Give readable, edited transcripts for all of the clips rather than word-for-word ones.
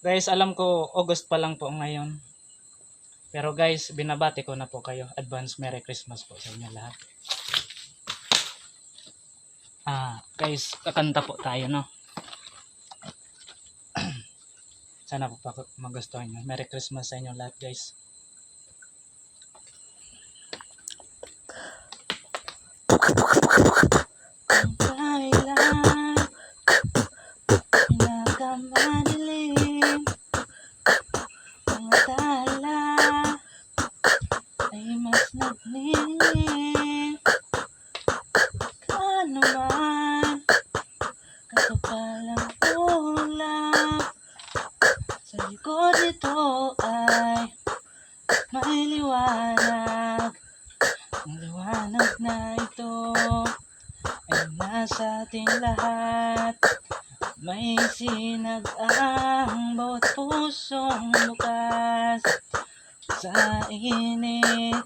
Guys, alam ko August pa lang po ngayon. Pero guys, binabati ko na po kayo. Advance Merry Christmas po sa inyo lahat. Guys, kakanta po tayo, no? Sana po magustuhan nyo. Merry Christmas sa inyo lahat, guys. Ang kailan pinakamadilim, ang tala ay mas nagnining. Ano man kakapalang ulap, sa likod nito ay may liwanag. Ang liwanag na ito ay nasa ating lahat. May sinag ang bawat pusong bukas sa init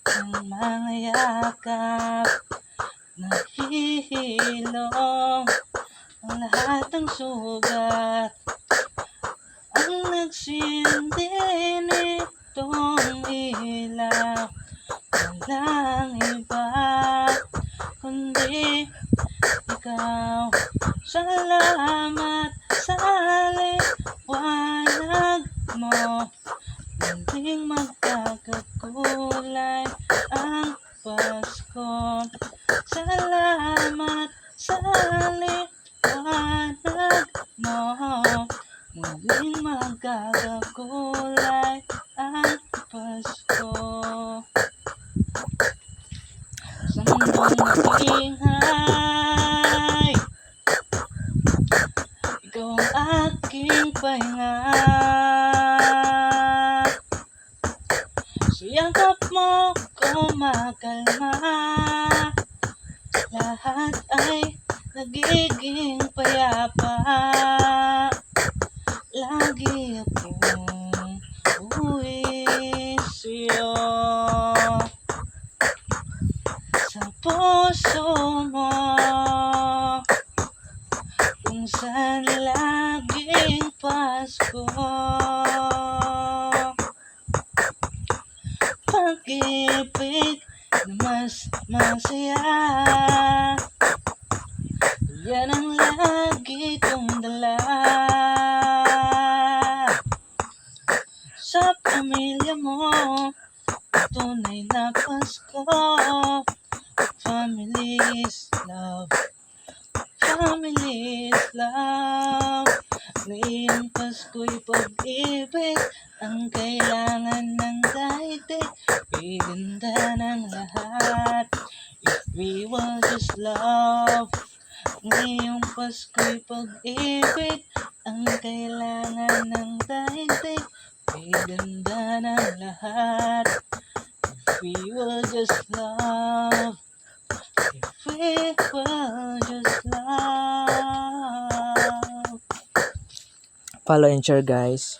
ng mga yakap. Naghihilom ang lahat ng sugat. Ang nagsindi nitong ilaw, walang iba kundi ikaw. Salamat sa liwanag mo, muling magkakakulay ang Pasko. Salamat sa liwanag mo, muling magkakakulay ang Pasko. Sa mundong maingay, ikaw ang aking pahinga. Sa yakap mo kumakalma, lahat ay nagiging payapa. Lagi akong uuwi sa'yo. Sa puso mo kung saan laging Pasko. Pag-ibig na mas masaya, yan ang lagi kong dala. Sa pamilya mo, tunay na Pasko. Family's love, family's love. Ngayong Pasko'y pag-ibig ang kailangan ng daigdig. Iganda ng lahat if we will just love. Ngayong Pasko'y pag-ibig ang kailangan ng daigdig. Iganda ng lahat if we will just love. If we will just love. Follow and share, guys.